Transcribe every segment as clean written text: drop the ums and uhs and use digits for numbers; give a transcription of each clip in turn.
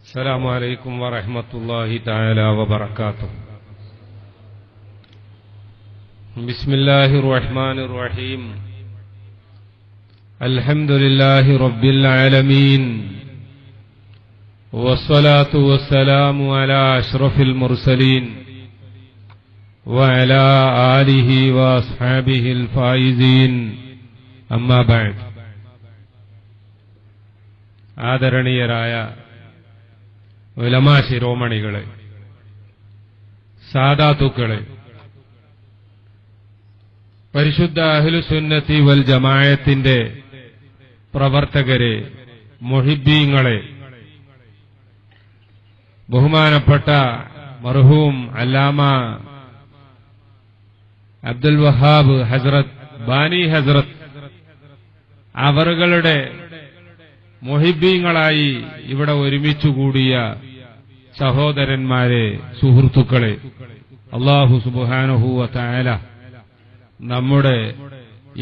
السلام عليكم ورحمة الله تعالى وبركاته. بسم الله الرحمن الرحيم. الحمد لله رب العالمين، والصلاة والسلام على أشرف المرسلين وعلى آله وأصحابه الفائزين. أما بعد. ആദരണീയരായ ഉലമാ ശിരോമണികളെ, സാദാത്തുക്കളെ, പരിശുദ്ധ അഹ്ലുസുന്നത്തി വൽ ജമാഅത്തിന്റെ പ്രവർത്തകരെ, മുഹിബ്ബീങ്ങളെ, ബഹുമാനപ്പെട്ട മർഹൂം അല്ലാമ അബ്ദുൽ വഹാബ് ഹസ്രത്ത് ബാനി ഹസ്രത്ത് അവറുകളുടെ മുഹിബ്ബീങ്ങളായി ഇവിടെ ഒരുമിച്ചുകൂടിയ സഹോദരന്മാരെ, സുഹൃത്തുക്കളെ, അല്ലാഹു സുബ്ഹാനഹു വ തആല നമ്മുടെ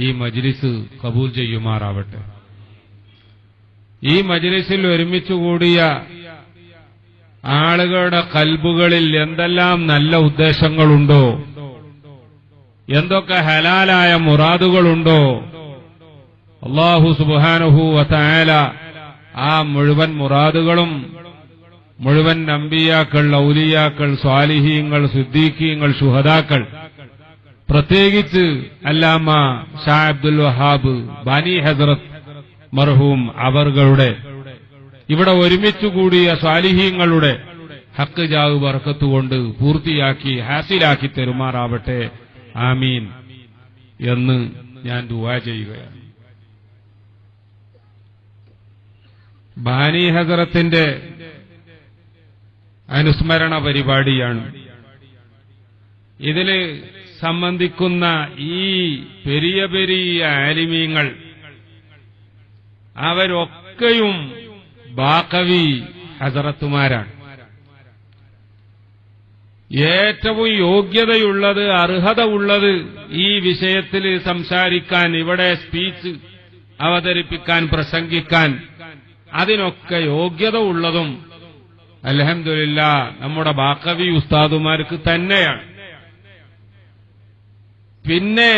ഈ മജ്ലിസ് കബൂൽ ചെയ്യുമാറാവട്ടെ. ഈ മജ്ലിസിൽ ഒരുമിച്ചുകൂടിയ ആളുകളുടെ ഖൽബുകളിൽ എന്തെല്ലാം നല്ല ഉദ്ദേശങ്ങളുണ്ടോ, എന്തൊക്കെ ഹലാലായ മുറാദുകളുണ്ടോ, അല്ലാഹു സുബ്ഹാനഹു വ തആല ആ മുഴുവൻ മുറാദുകളും മുഴുവൻ അംബിയാക്കൾ, ഔലിയാക്കൾ, സ്വാലിഹീങ്ങൾ, സിദ്ദീഖീങ്ങൾ, ശുഹദാക്കൾ, പ്രത്യേകിച്ച് അല്ലാമ ഷാ അബ്ദുൽ വഹാബ് ബാനി ഹസ്രത്ത് മർഹൂം അവറുകളുടെ ഇവിടെ ഒരുമിച്ചുകൂടിയ സ്വാലിഹീങ്ങളുടെ ഹക്ക് ജാവ് ബർക്കത്തുകൊണ്ട് പൂർത്തിയാക്കി ഹാസിലാക്കി തെരുമാറാവട്ടെ. ആമീൻ എന്ന് ഞാൻ ദുആ ചെയ്യുകയാണ്. ബാനി ഹസ്രത്തിന്റെ അനുസ്മരണ പരിപാടിയാണ്. ഇതില് സംബന്ധിക്കുന്ന ഈ പെരിയ പെരിയ ആലിമീങ്ങൾ അവരൊക്കെയും ബാഖവി ഹസ്രത്തുമാരാണ്. ഏറ്റവും യോഗ്യതയുള്ളത്, അർഹത ഉള്ളത് ഈ വിഷയത്തിൽ സംസാരിക്കാൻ, ഇവിടെ സ്പീച്ച് അവതരിപ്പിക്കാൻ, പ്രസംഗിക്കാൻ, അതിനൊക്കെ യോഗ്യത ഉള്ളതും അൽഹംദുലില്ലാ നമ്മുടെ ബാഖവി ഉസ്താദുമാർക്ക് തന്നെയാണ്. പിന്നെ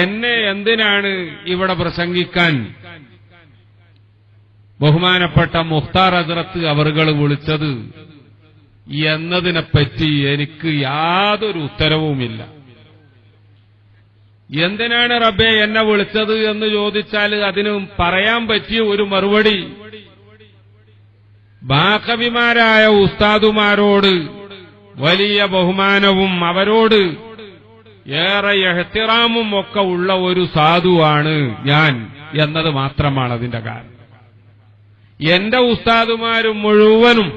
എന്നെ എന്തിനാണ് ഇവിടെ പ്രസംഗിക്കാൻ ബഹുമാനപ്പെട്ട മുഖ്താർ ഹസ്രത്ത് അവറുകൾ വിളിച്ചത് എന്നതിനെപ്പറ്റി എനിക്ക് യാതൊരു ഉത്തരവുമില്ല. എന്തിനാണ് റബ്ബേ എന്നെ വിളിച്ചത് എന്ന് ചോദിച്ചാൽ അതിന് പറയാൻ പറ്റിയ ഒരു മറുപടി, ബാഖവിമാരായ ഉസ്താദുമാരോട് വലിയ ബഹുമാനവും അവരോട് ഏറെ ഇഹ്തിറാമും ഒക്കെ ഉള്ള ഒരു സാധുവാണ് ഞാൻ എന്നത് മാത്രമാണ് അതിന്റെ കാരണം. എന്റെ ഉസ്താദുമാരും മുഴുവനും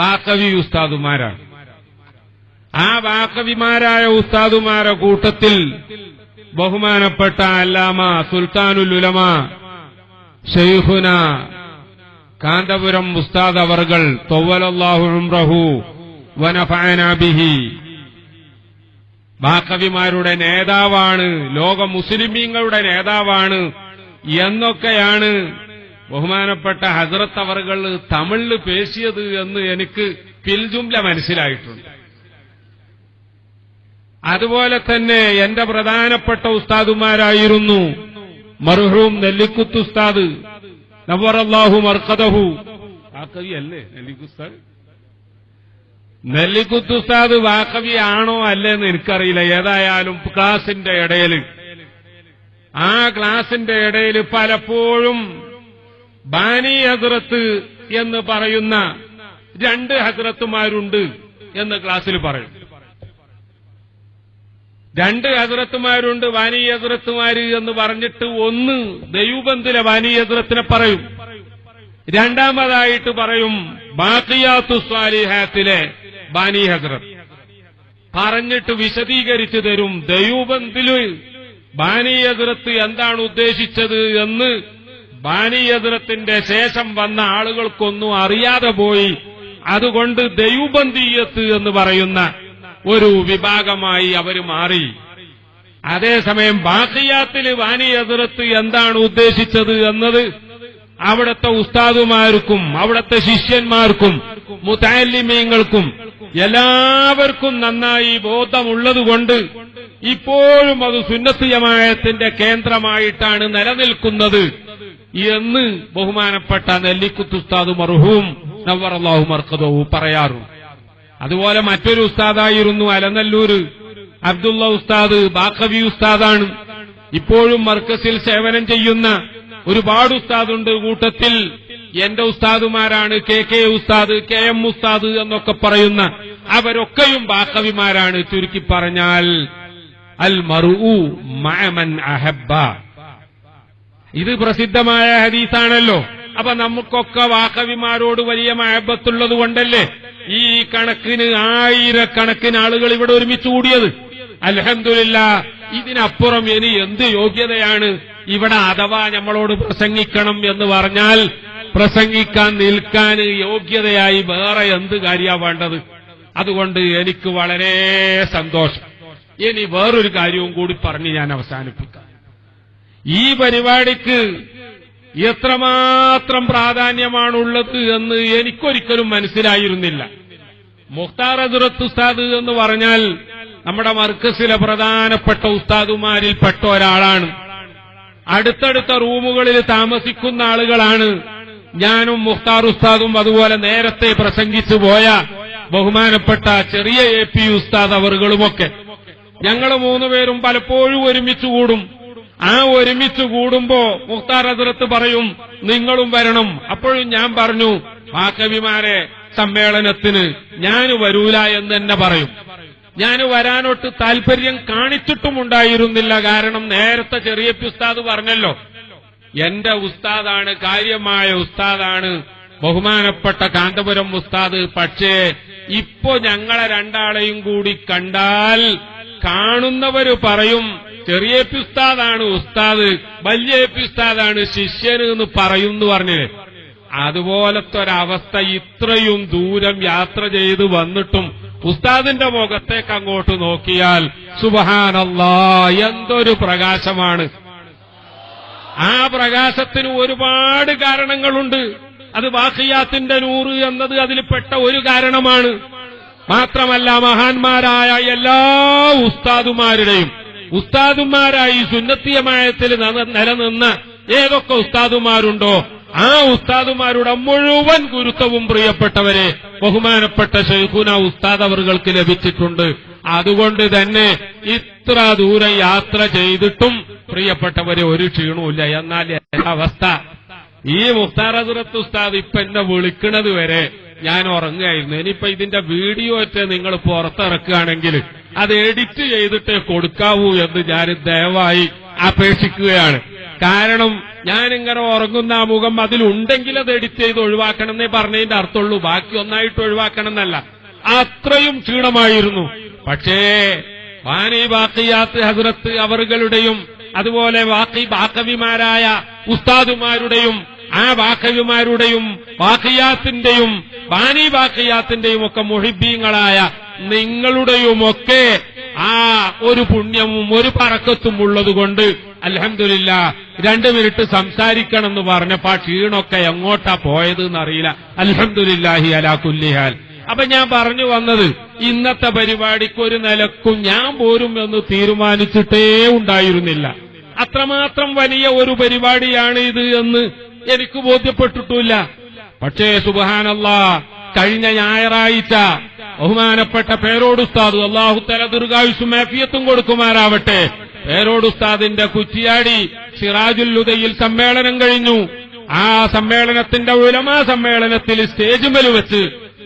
ബാഖവി ഉസ്താദുമാരാണ്. ആ ബാഖവിമാരായ ഉസ്താദുമാരെ കൂട്ടത്തിൽ ബഹുമാനപ്പെട്ട അല്ലാമ സുൽത്താനുൽ ഉലമ ശൈഖുന കാന്തപുരം ഉസ്താദ് അവർകൾ തവ്വലല്ലാഹു ഉംറഹു വനഫഅനാ ബിഹി ബാഖവിമാരുടെ നേതാവാണ്, ലോക മുസ്ലിമീങ്ങളുടെ നേതാവാണ് എന്നൊക്കെയാണ് ബഹുമാനപ്പെട്ട ഹസ്രത്ത് അവർകൾ തമിഴിൽ പേശിയത് എന്ന് എനിക്ക് പിൽജുംല മനസ്സിലായിട്ടുണ്ട്. അതുപോലെ തന്നെ എന്റെ പ്രധാനപ്പെട്ട ഉസ്താദുമാരായിരുന്നു മർഹൂം നെല്ലിക്കുത്ത് ഉസ്താദ് നവ്വറല്ലാഹു മർഖദഹു. ബാഖവി അല്ലേ നെല്ലിക്കുസ്താദ്? നെല്ലിക്കുത്ത് ഉസ്താദ് ബാഖവി ആണോ അല്ലേന്ന് എനിക്കറിയില്ല. ഏതായാലും ക്ലാസിന്റെ ഇടയിൽ പലപ്പോഴും ബാനി ഹസ്രത്ത് എന്ന് പറയുന്ന രണ്ട് ഹസ്രത്തുമാരുണ്ട് എന്ന് ക്ലാസ്സിൽ പറയും. രണ്ട് ഹസ്രത്തുമാരുണ്ട്, ബാനി ഹസ്രത്തുമാര് എന്ന് പറഞ്ഞിട്ട് ഒന്ന് ദയൂബന്ദിലെ ബാനി ഹസ്രത്തിനെ പറയും, രണ്ടാമതായിട്ട് പറയും ബാഖിയാത്തു സ്വാലിഹാത്തിലെ ബാനി ഹസ്രത്ത്. പറഞ്ഞിട്ട് വിശദീകരിച്ചു തരും ദയൂബന്ദില് ബാനി ഹസ്രത്ത് എന്താണ് ഉദ്ദേശിച്ചത് എന്ന് ബാനി ഹസ്രത്തിന്റെ ശേഷം വന്ന ആളുകൾക്കൊന്നും അറിയാതെ പോയി. അതുകൊണ്ട് ദയൂബന്ദിയത്ത് എന്ന് പറയുന്ന ഒരു വിഭാഗമായി അവർ മാറി. അതേസമയം ബാഖിയാത്തിൽ ബാനി ഹസ്രത്ത് എന്താണ് ഉദ്ദേശിച്ചത് എന്നത് അവിടുത്തെ ഉസ്താദുമാർക്കും അവിടുത്തെ ശിഷ്യന്മാർക്കും മുതഅല്ലിമീങ്ങൾക്കും എല്ലാവർക്കും നന്നായി ബോധമുള്ളതുകൊണ്ട് ഇപ്പോഴും അത് സുന്നത്ത് ജമാഅത്തിന്റെ കേന്ദ്രമായിട്ടാണ് നിലനിൽക്കുന്നത് എന്ന് ബഹുമാനപ്പെട്ട നെല്ലിക്കുത്ത് ഉസ്താദ് മർഹൂം നവ്വറല്ലാഹു മർഖദഹു പറയാറുണ്ട്. അതുപോലെ മറ്റൊരു ഉസ്താദായിരുന്നു അലനല്ലൂര് അബ്ദുള്ള ഉസ്താദ് ബാഖവി ഉസ്താദാണ്. ഇപ്പോഴും മർക്കസിൽ സേവനം ചെയ്യുന്ന ഒരുപാട് ഉസ്താദുണ്ട്. കൂട്ടത്തിൽ എന്റെ ഉസ്താദുമാരാണ് കെ ഉസ്താദ്, KM ഉസ്താദ് എന്നൊക്കെ പറയുന്ന അവരൊക്കെയും ബാഖവിമാരാണ്. ചുരുക്കി പറഞ്ഞാൽ അൽ മർഉ മഅ മൻ അഹബ്ബ. ഇത് പ്രസിദ്ധമായ ഹദീസാണല്ലോ. അപ്പൊ നമുക്കൊക്കെ വാഖവിമാരോട് വലിയ മഹബത്തുള്ളത് കൊണ്ടല്ലേ ഈ കണക്കിന് ആയിരക്കണക്കിന് ആളുകൾ ഇവിടെ ഒരുമിച്ച് കൂടിയത്. അൽഹംദുലില്ലാഹ്. ഇതിനപ്പുറം ഇനി എന്ത് യോഗ്യതയാണ് ഇവിടെ? അഥവാ നമ്മളോട് പ്രസംഗിക്കണം എന്ന് പറഞ്ഞാൽ പ്രസംഗിക്കാൻ നിൽക്കാൻ യോഗ്യതയായി വേറെ എന്ത് കാര്യാ വേണ്ടത്? അതുകൊണ്ട് എനിക്ക് വളരെ സന്തോഷം. ഇനി വേറൊരു കാര്യവും കൂടി പറഞ്ഞ് ഞാൻ അവസാനിപ്പിക്കാം. ഈ പരിപാടിക്ക് എത്രമാത്രം പ്രാധാന്യമാണുള്ളത് എന്ന് എനിക്കൊരിക്കലും മനസ്സിലായിരുന്നില്ല. മുഖ്താർ ഹസ്രത്ത് ഉസ്താദ് എന്ന് പറഞ്ഞാൽ നമ്മുടെ മർക്കസിലെ പ്രധാനപ്പെട്ട ഉസ്താദുമാരിൽപ്പെട്ട ഒരാളാണ്. അടുത്തടുത്ത റൂമുകളിൽ താമസിക്കുന്ന ആളുകളാണ് ഞാനും മുഖ്താർ ഉസ്താദും. അതുപോലെ നേരത്തെ പ്രസംഗിച്ചു പോയ ബഹുമാനപ്പെട്ട ചെറിയ AP ഉസ്താദ് അവറുകളുമൊക്കെ. ഞങ്ങൾ മൂന്നുപേരും പലപ്പോഴും ഒരുമിച്ച് കൂടും. ആ ഒരുമിച്ച് കൂടുമ്പോ മുഖ്താർ ഹസ്രത്ത് പറയും നിങ്ങളും വരണം. അപ്പോഴും ഞാൻ പറഞ്ഞു വാഖവിമാരെ സമ്മേളനത്തിന് ഞാൻ വരൂല എന്ന് തന്നെ പറയും. ഞാൻ വരാനൊട്ട് താല്പര്യം കാണിച്ചിട്ടുമുണ്ടായിരുന്നില്ല. കാരണം നേരത്തെ ചെറിയ ഉസ്താദ് പറഞ്ഞല്ലോ എന്റെ ഉസ്താദാണ്, കാര്യമായ ഉസ്താദാണ് ബഹുമാനപ്പെട്ട കാന്തപുരം ഉസ്താദ്. പക്ഷേ ഇപ്പോ ഞങ്ങളെ രണ്ടാളെയും കൂടി കണ്ടാൽ കാണുന്നവര് പറയും ചെറിയ ഉസ്താദാണ് ഉസ്താദ്, വലിയ ഉസ്താദാണ് ശിഷ്യന് എന്ന് പറയുന്നു പറഞ്ഞില്ലേ. അതുപോലത്തെ ഒരവസ്ഥ ഇത്രയും ദൂരം യാത്ര ചെയ്ത് വന്നിട്ടും ഉസ്താദിന്റെ മുഖത്തേക്ക് അങ്ങോട്ട് നോക്കിയാൽ സുബ്ഹാനല്ലാഹ് എന്തൊരു പ്രകാശമാണ്. ആ പ്രകാശത്തിന് ഒരുപാട് കാരണങ്ങളുണ്ട്. അത് ബാഖിയാത്തിന്റെ നൂറ് എന്നത് അതിൽപ്പെട്ട ഒരു കാരണമാണ്. മാത്രമല്ല മഹാന്മാരായ എല്ലാ ഉസ്താദുമാരായി സുന്നത്തി ജമാഅത്തിൽ നിലനിന്ന ഏതൊക്കെ ഉസ്താദുമാരുണ്ടോ ആ ഉസ്താദുമാരുടെ മുഴുവൻ ഗുരുത്വവും പ്രിയപ്പെട്ടവരെ ബഹുമാനപ്പെട്ട ശൈഖുന ഉസ്താദ് അവർക്ക് ലഭിച്ചിട്ടുണ്ട്. അതുകൊണ്ട് തന്നെ ഇത്ര ദൂരം യാത്ര ചെയ്തിട്ടും പ്രിയപ്പെട്ടവരെ ഒരു ക്ഷീണവുമില്ല. എന്നാൽ അവസ്ഥ ഈ മുഖ്താർ ഹസ്രത്ത് ഉസ്താദ് ഇപ്പൊ എന്നെ വിളിക്കുന്നത് വരെ ഞാൻ ഉറങ്ങുകയായിരുന്നു. ഇനിയിപ്പോ ഇതിന്റെ വീഡിയോ ഒക്കെ നിങ്ങൾ പുറത്തിറക്കുകയാണെങ്കിൽ അത് എഡിറ്റ് ചെയ്തിട്ടേ കൊടുക്കാവൂ എന്ന് ഞാൻ ദയവായി അപേക്ഷിക്കുകയാണ്. കാരണം ഞാനിങ്ങനെ ഉറങ്ങുന്ന ആ മുഖം അതിലുണ്ടെങ്കിൽ അത് എഡിറ്റ് ചെയ്ത് ഒഴിവാക്കണം എന്നേ പറഞ്ഞതിന്റെ അർത്ഥമുള്ളൂ. ബാക്കി ഒന്നായിട്ട് ഒഴിവാക്കണം എന്നല്ല. അത്രയും ക്ഷീണമായിരുന്നു. പക്ഷേ വാനി ബാഖിയാത്ത് ഹസ്രത്ത് അവറുകളുടെയും അതുപോലെ ബാഖവിമാരായ ഉസ്താദുമാരുടെയും ആ ബാഖവിമാരുടെയും ബാഖിയാത്തിന്റെയും ബാനി ബാഖിയാത്തിന്റെയും ഒക്കെ മുഹിബ്ബീങ്ങളായ നിങ്ങളുടെയുമൊക്കെ ആ ഒരു പുണ്യവും ഒരു പറക്കത്തും ഉള്ളതുകൊണ്ട് അൽഹംദുലില്ലാഹ് 2 മിനിറ്റ് സംസാരിക്കണം എന്ന് പറഞ്ഞപ്പോ ആ ക്ഷീണമൊക്കെ എങ്ങോട്ടാ പോയത് എന്നറിയില്ല. അൽഹംദുലില്ലാഹി അലാ കുല്ലി ഹാൽ. അപ്പൊ ഞാൻ പറഞ്ഞു വന്നത് ഇന്നത്തെ പരിപാടിക്ക് ഒരു നിലക്കും ഞാൻ പോരും എന്ന് തീരുമാനിച്ചിട്ടേ ഉണ്ടായിരുന്നില്ല. അത്രമാത്രം വലിയ ഒരു പരിപാടിയാണ് ഇത് എന്ന് എനിക്ക് ബോധ്യപ്പെട്ടിട്ടില്ല. പക്ഷേ സുബ്ഹാനല്ലാഹ് കഴിഞ്ഞ ഞായറാഴ്ച ബഹുമാനപ്പെട്ട പേരോട് ഉസ്താദ് അല്ലാഹു തആല ദീർഘായുസ്സും ആഫിയത്തും കൊടുക്കുമാറാവട്ടെ, പേരോട് ഉസ്താദിന്റെ കുറ്റിയാടി സിറാജുൽ ഹുദയിൽ സമ്മേളനം കഴിഞ്ഞു. ആ സമ്മേളനത്തിന്റെ ഉലമാ സമ്മേളനത്തിൽ സ്റ്റേജിൽ വെച്ച്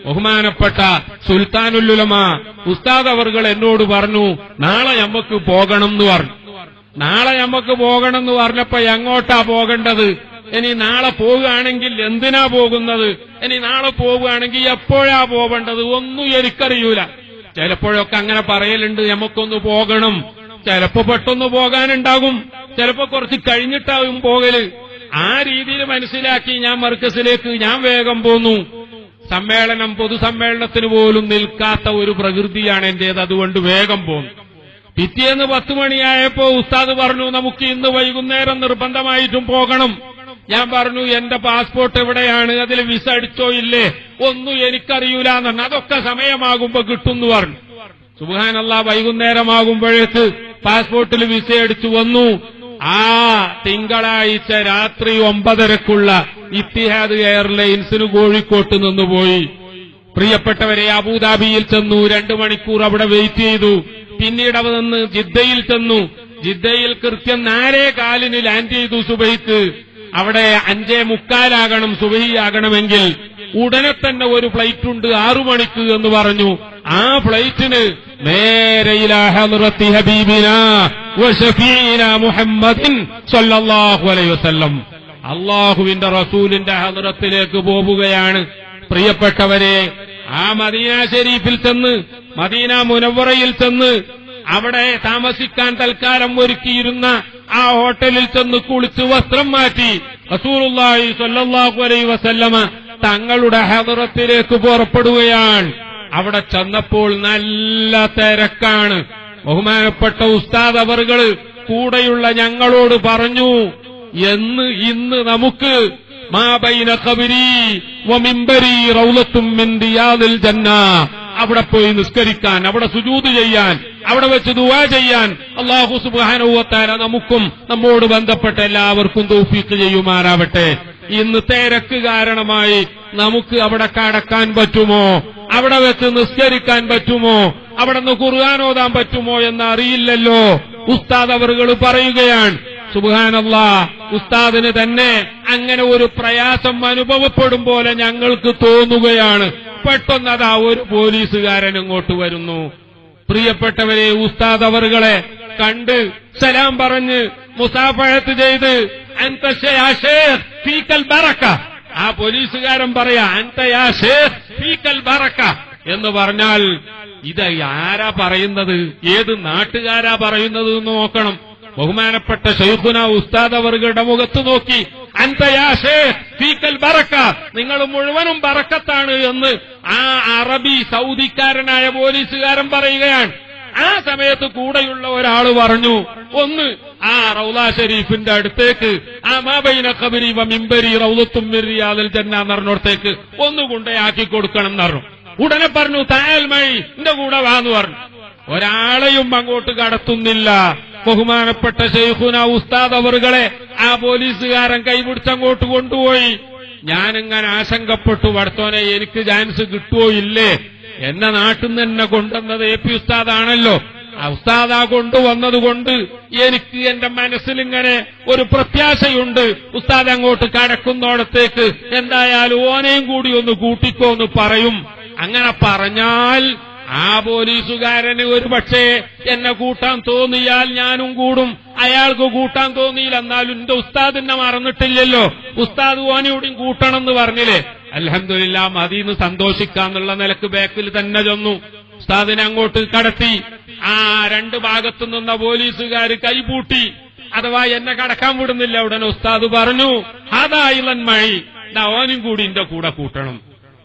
ബഹുമാനപ്പെട്ട സുൽത്താനുൽ ഉലമ ഉസ്താദ് അവർകൾ എന്നോട് പറഞ്ഞു നാളെ നമുക്ക് പോകണം എന്ന് പറഞ്ഞു. നാളെ നമുക്ക് പോകണം എന്ന് പറഞ്ഞപ്പോ എങ്ങോട്ടാ പോകേണ്ടത്? ഇനി നാളെ പോവുകയാണെങ്കിൽ എന്തിനാ പോകുന്നത്? ഇനി നാളെ പോവുകയാണെങ്കിൽ എപ്പോഴാ പോവേണ്ടത്? ഒന്നും എനിക്കറിയൂല. ചിലപ്പോഴൊക്കെ അങ്ങനെ പറയലുണ്ട് നമുക്കൊന്ന് പോകണം. ചിലപ്പോ പെട്ടെന്ന് പോകാനുണ്ടാകും, ചിലപ്പോ കുറച്ച് കഴിഞ്ഞിട്ടാകും പോകല്. ആ രീതിയിൽ മനസ്സിലാക്കി ഞാൻ മർക്കസിലേക്ക് ഞാൻ വേഗം പോന്നു. സമ്മേളനം പൊതുസമ്മേളനത്തിന് പോലും നിൽക്കാത്ത ഒരു പ്രകൃതിയാണ് എന്റേത്. അതുകൊണ്ട് വേഗം പോന്നു. പിറ്റേന്ന് 10 മണിയായപ്പോ ഉസ്താദ് പറഞ്ഞു നമുക്ക് ഇന്ന് വൈകുന്നേരം നിർബന്ധമായിട്ടും പോകണം. ഞാൻ പറഞ്ഞു എന്റെ പാസ്പോർട്ട് എവിടെയാണ്, അതിൽ വിസ അടിച്ചോ ഇല്ലേ, ഒന്നും എനിക്കറിയൂല എന്ന് പറഞ്ഞു. അതൊക്കെ സമയമാകുമ്പോ കിട്ടുമെന്ന് പറഞ്ഞു. സുബ്ഹാനല്ലാഹ്, വൈകുന്നേരമാകുമ്പോഴേക്ക് പാസ്പോർട്ടിൽ വിസ അടിച്ചു വന്നു. ആ തിങ്കളാഴ്ച രാത്രി 9:30ക്കുള്ള ഇത്തിഹാദ് എയർലൈൻസിന് കോഴിക്കോട്ട് നിന്നുപോയി. പ്രിയപ്പെട്ടവരെ, അബുദാബിയിൽ ചെന്നു, 2 മണിക്കൂർ അവിടെ വെയിറ്റ് ചെയ്തു. പിന്നീട് അവിടെ നിന്ന് ജിദ്ദയിൽ ചെന്നു. ജിദ്ദയിൽ കൃത്യം 4:15 ലാൻഡ് ചെയ്തു സുബഹിക്ക്. അവിടെ 5:45 സുബഹിയാകണമെങ്കിൽ ഉടനെ തന്നെ ഒരു ഫ്ലൈറ്റ് ഉണ്ട് 6 മണിക്ക് എന്ന് പറഞ്ഞു. ആ ഫ്ലൈറ്റിന് നേരെ ഇലാ ഹദ്റത്തി ഹബീബിനാ വശഫീനാ മുഹമ്മദിൻ സ്വല്ലല്ലാഹു അലൈഹി വസല്ലം, അല്ലാഹുവിന്റെ റസൂലിന്റെ ഹദ്റത്തിലേക്ക് പോവുകയാണ്. പ്രിയപ്പെട്ടവരെ, ആ മദീന ശരീഫിൽ ചെന്ന്, മദീന മുനവ്വറയിൽ ചെന്ന്, അവിടെ താമസിക്കാൻ തൽക്കാലം ഒരുക്കിയിരുന്ന ആ ഹോട്ടലിൽ ചെന്ന് കുളിച്ച് വസ്ത്രം മാറ്റി റസൂലുള്ളാഹി സ്വല്ലല്ലാഹു അലൈഹി വസല്ലമ തങ്ങളുടെ ഹദ്റത്തിലേക്ക് പുറപ്പെടുകയാണ്. അവിടെ ചെന്നപ്പോൾ നല്ല തിരക്കാണ്. ബഹുമാനപ്പെട്ട ഉസ്താദ് അവറുകൾ കൂടെയുള്ള ഞങ്ങളോട് പറഞ്ഞു, ഇന്ന് നമുക്ക് മാ ബൈന ഖബരി വ മിൻബരി റൗളത്തും മിൻ റിയാദിൽ ജന്ന, അവിടെ പോയി നിസ്കരിക്കാൻ, അവിടെ സുജൂദ് ചെയ്യാൻ, അവിടെ വെച്ച് ദുആ ചെയ്യാൻ അല്ലാഹു സുബ്ഹാനഹു വ തആല നമുക്കും നമ്മോട് ബന്ധപ്പെട്ട എല്ലാവർക്കും തൗഫീഖ് ചെയ്യുമാറാവട്ടെ. ഇന്ന് തിരക്ക് കാരണമായി നമുക്ക് അവിടെ കടക്കാൻ പറ്റുമോ, അവിടെ വെച്ച് നിസ്കരിക്കാൻ പറ്റുമോ, അവിടെ നിന്ന് ഖുർആൻ ഓതാൻ പറ്റുമോ എന്ന് അറിയില്ലല്ലോ. ഉസ്താദ് അവറുകൾ പറയുകയാണ്, സുബ്ഹാനല്ലാഹ്, ഉസ്താദിന് തന്നെ അങ്ങനെ ഒരു പ്രയാസം അനുഭവപ്പെടും പോലെ ഞങ്ങൾക്ക് തോന്നുകയാണ്. പെട്ടെന്നതാ ഒരു പോലീസുകാരൻ ഇങ്ങോട്ട് വരുന്നു. പ്രിയപ്പെട്ടവരെ, ഉസ്താദ് അവറുകളെ കണ്ട് സലാം പറഞ്ഞ് മുസാഫഹത്ത് ചെയ്ത് അൻത യാ ശൈഖ് ഫീകൽ ബറക, ആ പോലീസുകാരൻ പറയാ അൻത യാ ശൈഖ് ഫീകൽ ബറക എന്ന് പറഞ്ഞാൽ ഇത് ആരാ പറയുന്നത്, ഏത് നാട്ടുകാരാ പറയുന്നത് എന്ന് നോക്കണം. ബഹുമാനപ്പെട്ട ശൈഖുന ഉസ്താദ് അവറുകളുടെ മുഖത്ത് നോക്കി അൻത യാ ശൈഖ് ഫീകൽ ബറക, നിങ്ങൾ മുഴുവനും ബറക്കത്താണ് എന്ന് ആ അറബി സൗദിക്കാരനായ പോലീസുകാരൻ പറയുകയാണ്. ആ സമയത്ത് കൂടെയുള്ള ഒരാൾ പറഞ്ഞു, ഒന്ന് ആ റൗള ഷരീഫിന്റെ അടുത്തേക്ക്, ആ മാ ബൈന ഖബരി വ മിൻബരി റൗളത്തും മിൻ റിയാദിൽ ജന്ന എന്നറിഞ്ഞോടത്തേക്ക് ഒന്ന് കൊണ്ടയാക്കി കൊടുക്കണം എന്ന് പറഞ്ഞു. ഉടനെ പറഞ്ഞു തആൽ മൈ, എന്റെ കൂടെ വാന്ന് പറഞ്ഞു. ഒരാളെയും അങ്ങോട്ട് കടത്തുന്നില്ല. ബഹുമാനപ്പെട്ട ശൈഖുന ഉസ്താദ് അവറുകളെ ആ പോലീസുകാരൻ കൈപിടിച്ചങ്ങോട്ട് കൊണ്ടുപോയി. ഞാനിങ്ങനെ ആശങ്കപ്പെട്ടു, പടച്ചോനെ എനിക്ക് ചാൻസ് കിട്ടുമോ ഇല്ലേ, എന്നെ നാട്ടിൽ നിന്ന് തന്നെ കൊണ്ടുവന്നത് AP ഉസ്താദാണല്ലോ, ആ ഉസ്താദാ കൊണ്ടുവന്നത് കൊണ്ട് എനിക്ക് എന്റെ മനസ്സിലിങ്ങനെ ഒരു പ്രത്യാശയുണ്ട്, ഉസ്താദ് അങ്ങോട്ട് കടക്കുന്നോടത്തേക്ക് എന്തായാലും ഓനെയും കൂടി ഒന്ന് കൂട്ടിക്കോ എന്ന് പറയും. അങ്ങനെ പറഞ്ഞാൽ ആ പോലീസുകാരന് ഒരു പക്ഷേ എന്നെ കൂട്ടാൻ തോന്നിയാൽ ഞാനും കൂടും, അയാൾക്ക് കൂട്ടാൻ തോന്നിയില്ല, എന്നാലും എന്റെ ഉസ്താദിനെ മറന്നിട്ടില്ലല്ലോ, ഉസ്താദ് ഓനെയോടും കൂട്ടണം എന്ന് പറഞ്ഞില്ലേ. അൽഹംദുലില്ലാ, മദീന്ന് സന്തോഷിക്കാന്നുള്ള നിലക്ക് ബാക്കിൽ തന്നെ ചെന്നു. ഉസ്താദിനെ അങ്ങോട്ട് കടത്തി. ആ 2 ഭാഗത്തു നിന്ന പോലീസുകാർ കൈപൂട്ടി, അഥവാ എന്നെ കടക്കാൻ വിടുന്നില്ല. ഉടനെ ഉസ്താദ് പറഞ്ഞു അതായിലൻ മഴ, ഓനും കൂടി എന്റെ കൂടെ കൂട്ടണം.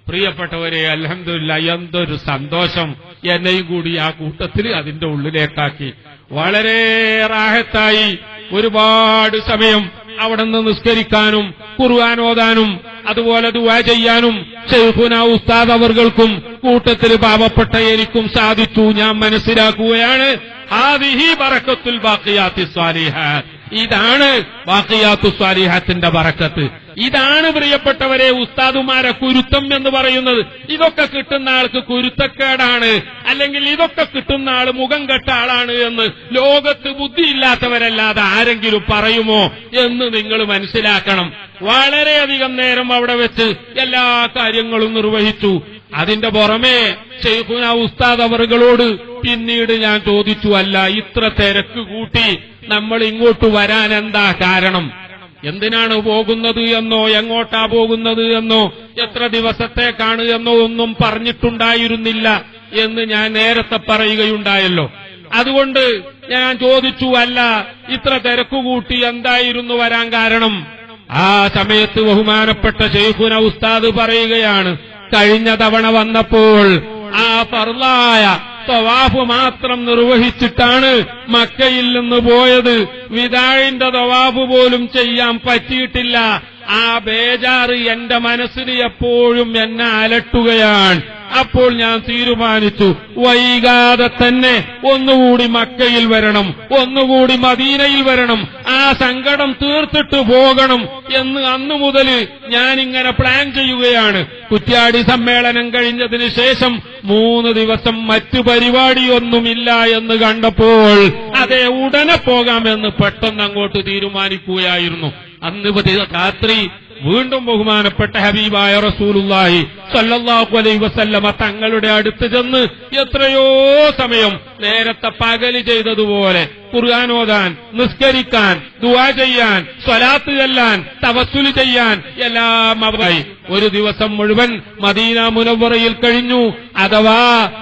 പ്രിയപ്പെട്ടവരെ, അൽഹംദുലില്ലാ, എന്തൊരു സന്തോഷം, എന്നെയും കൂടി ആ കൂട്ടത്തിൽ അതിന്റെ ഉള്ളിലേക്കാക്കി. വളരെ റാഹത്തായി ഒരുപാട് സമയം അവിടെ നിന്ന് നിസ്കരിക്കാനും ഖുർആൻ ഓതാനും അതുപോലെ ദുആ ചെയ്യാനും ശൈഖുന ഉസ്താദ് അവർക്കും കൂട്ടത്തിൽ പാവപ്പെട്ട എനിക്കും സാധിച്ചു. ഞാൻ മനസ്സിലാക്കുകയാണ് ഹാദിഹി ബറക്കത്തുൽ ബാഖിയാത്തിസ് സ്വാലിഹാത്ത്, ഇതാണ് ബാഖിയാത്തുസ് സ്വാലിഹാത്തിന്റെ ബറക്കത്ത്. ഇതാണ് പ്രിയപ്പെട്ടവരെ ഉസ്താദുമാരെ കുരുത്തം എന്ന് പറയുന്നത്. ഇതൊക്കെ കിട്ടുന്ന ആൾക്ക് കുരുത്തക്കേടാണ്, അല്ലെങ്കിൽ ഇതൊക്കെ കിട്ടുന്ന ആൾ മുഖം കെട്ട ആളാണ് എന്ന് ലോകത്ത് ബുദ്ധിയില്ലാത്തവരല്ലാതെ ആരെങ്കിലും പറയുമോ എന്ന് നിങ്ങൾ മനസ്സിലാക്കണം. വളരെയധികം നേരം അവിടെ വെച്ച് എല്ലാ കാര്യങ്ങളും നിർവഹിച്ചു. അതിന്റെ പുറമെ ശൈഖുന ഉസ്താദ് അവറുകളോട് പിന്നീട് ഞാൻ ചോദിച്ചു, അല്ല ഇത്ര തിരക്ക് കൂട്ടി നമ്മൾ ഇങ്ങോട്ട് വരാൻ എന്താ കാരണം, എന്തിനാണ് പോകുന്നത് എന്നോ എങ്ങോട്ടാ പോകുന്നത് എന്നോ എത്ര ദിവസത്തേക്കാണ് എന്നോ ഒന്നും പറഞ്ഞിട്ടുണ്ടായിരുന്നില്ല എന്ന് ഞാൻ നേരത്തെ പറയുകയുണ്ടായല്ലോ. അതുകൊണ്ട് ഞാൻ ചോദിച്ചു, അല്ല ഇത്ര തിരക്കുകൂട്ടി എന്തായിരുന്നു വരാൻ കാരണം? ആ സമയത്ത് ബഹുമാനപ്പെട്ട ശൈഖുന ഉസ്താദ് പറയുകയാണ്, കഴിഞ്ഞ തവണ വന്നപ്പോൾ ആ ഫർളായ തവാഫ് മാത്രം നിർവഹിച്ചിട്ടാണ് മക്കയിൽ നിന്ന് പോയത്. വിദാഇന്റെ തവാഫ് പോലും ചെയ്യാൻ പറ്റിയിട്ടില്ല. ആ ബേജാറ് എന്റെ മനസ്സിന് എപ്പോഴും എന്നെ അലട്ടുകയാണ്. അപ്പോൾ ഞാൻ തീരുമാനിച്ചു, വൈകാതെ തന്നെ ഒന്നുകൂടി മക്കയിൽ വരണം, ഒന്നുകൂടി മദീനയിൽ വരണം, ആ സങ്കടം തീർത്തിട്ട് പോകണം എന്ന് അന്നു മുതൽ ഞാനിങ്ങനെ പ്ലാൻ ചെയ്യുകയാണ്. കുറ്റ്യാടി സമ്മേളനം കഴിഞ്ഞതിന് ശേഷം 3 ദിവസം മറ്റു പരിപാടിയൊന്നുമില്ല എന്ന് കണ്ടപ്പോൾ അതെ ഉടനെ പോകാമെന്ന് പെട്ടെന്ന് അങ്ങോട്ട് തീരുമാനിക്കുകയായിരുന്നു. അന്ന് രാത്രി വീണ്ടും ബഹുമാനപ്പെട്ട ഹബീബായ റസൂലുള്ളാഹി സ്വല്ലല്ലാഹു അലൈഹി വസല്ലമ തങ്ങളുടെ അടുത്ത് ചെന്ന് എത്രയോ സമയം നേരത്തെ പകല് ചെയ്തതുപോലെ ഖുർആൻ ഓതാൻ, നിസ്കരിക്കാൻ, ദുആ ചെയ്യാൻ, സ്വലാത്ത് ചൊല്ലാൻ, തവസ്സുൽ ചെയ്യാൻ എല്ലാം ആയി. ഒരു ദിവസം മുഴുവൻ മദീന മുനവ്വറയിൽ കഴിഞ്ഞു. അഥവാ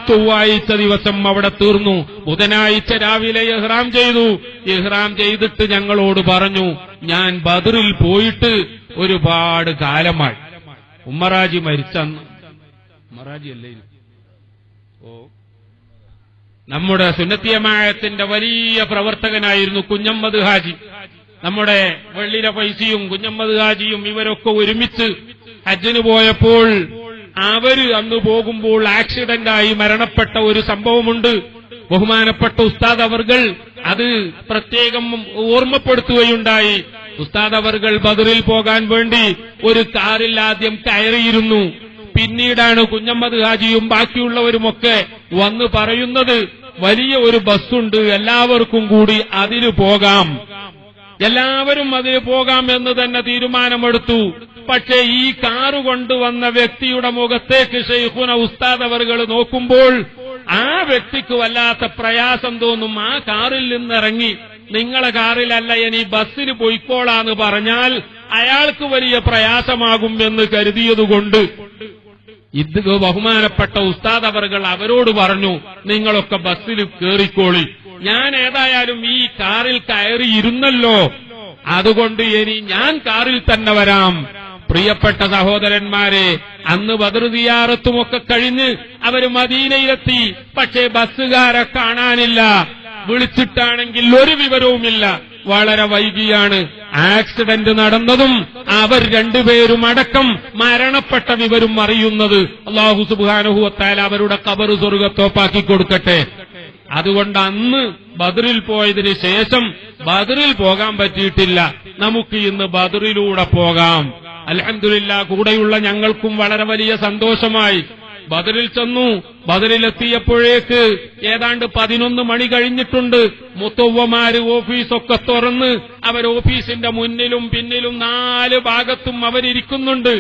ചൊവ്വാഴ്ച ദിവസം അവിടെ തീർന്നു. ബുധനാഴ്ച രാവിലെ ഇഹ്റാം ചെയ്തു. ഇഹ്റാം ചെയ്തിട്ട് ഞങ്ങളോട് പറഞ്ഞു, ഞാൻ ബദറിൽ പോയിട്ട് ഒരുപാട് കാലമായി. ഉമ്മറാജി മരിച്ചന്ന്, ഉമ്മറാജി അല്ലേ നമ്മുടെ സുന്നത്തി ജമാഅത്തിന്റെ വലിയ പ്രവർത്തകനായിരുന്നു കുഞ്ഞമ്മദ് ഹാജി. നമ്മുടെ വെള്ളില പൈസയും കുഞ്ഞമ്മദ് ഹാജിയും ഇവരൊക്കെ ഒരുമിച്ച് ഹജ്ജിന് പോയപ്പോൾ അവര് അന്ന് പോകുമ്പോൾ ആക്സിഡന്റായി മരണപ്പെട്ട ഒരു സംഭവമുണ്ട്. ബഹുമാനപ്പെട്ട ഉസ്താദ് അവർകൾ അത് പ്രത്യേകം ഓർമ്മപ്പെടുത്തുകയുണ്ടായി. ഉസ്താദ് അവർകൾ ബദറിൽ പോകാൻ വേണ്ടി ഒരു കാറിൽ ആദ്യം കയറിയിരുന്നു. പിന്നീടാണ് കുഞ്ഞമ്മദ് ഹാജിയും ബാക്കിയുള്ളവരുമൊക്കെ വന്ന് പറയുന്നത്, വലിയ ഒരു ബസ്സുണ്ട്, എല്ലാവർക്കും കൂടി അതിന് പോകാം, എല്ലാവരും അതിന് പോകാം എന്ന് തന്നെ തീരുമാനമെടുത്തു. പക്ഷേ ഈ കാറ് കൊണ്ടുവന്ന വ്യക്തിയുടെ മുഖത്തേക്ക് ശൈഖുന ഉസ്താദ് അവർകൾ നോക്കുമ്പോൾ ആ വ്യക്തിക്ക് വല്ലാത്ത പ്രയാസം തോന്നും. ആ കാറിൽ നിന്നിറങ്ങി നിങ്ങളെ കാറിലല്ല ഇനി ബസ്സിന് പോയിക്കോളാന്ന് പറഞ്ഞാൽ അയാൾക്ക് വലിയ പ്രയാസമാകും എന്ന് കരുതിയതുകൊണ്ട് ഇത് ബഹുമാനപ്പെട്ട ഉസ്താദ് അവർകൾ അവരോട് പറഞ്ഞു, നിങ്ങളൊക്കെ ബസ്സിൽ കേറിക്കോളി, ഞാൻ ഏതായാലും ഈ കാറിൽ കയറിയിരുന്നല്ലോ, അതുകൊണ്ട് ഇനി ഞാൻ കാറിൽ തന്നെ വരാം. പ്രിയപ്പെട്ട സഹോദരന്മാരെ, അന്ന് ബദർ സിയാറത്തുമൊക്കെ കഴിഞ്ഞ് അവര് മദീനയിലെത്തി. പക്ഷേ ബസ്സുകാരെ കാണാനില്ല. വിളിച്ചിട്ടാണെങ്കിൽ ഒരു വിവരവുമില്ല. വളരെ വൈകിയാണ് ആക്സിഡന്റ് നടന്നതും അവർ രണ്ടുപേരും അടക്കം മരണപ്പെട്ട വിവരം അറിയുന്നത്. അല്ലാഹു സുബ്ഹാനഹു വ തആല അവരുടെ ഖബർ സ്വർഗ്ഗത്തോപ്പാക്കി കൊടുക്കട്ടെ. അതുകൊണ്ട് അന്ന് ബദറിൽ പോയതിന് ശേഷം ബദറിൽ പോകാൻ പറ്റിയിട്ടില്ല. നമുക്ക് ഇന്ന് ബദറിലൂടെ പോകാം. അൽഹംദുലില്ലാഹ്, കൂടെയുള്ള ഞങ്ങൾക്കും വളരെ വലിയ സന്തോഷമായി. ബദറിൽ ചെന്നു. ബദറിലെത്തിയപ്പോഴേക്ക് ഏതാണ്ട് 11 മണി കഴിഞ്ഞിട്ടുണ്ട്. മുത്തവ്വമാര് ഓഫീസൊക്കെ തുറന്ന് അവർ ഓഫീസിന്റെ മുന്നിലും പിന്നിലും 4 ഭാഗത്തും അവരിയ്ക്കുന്നുണ്ട്.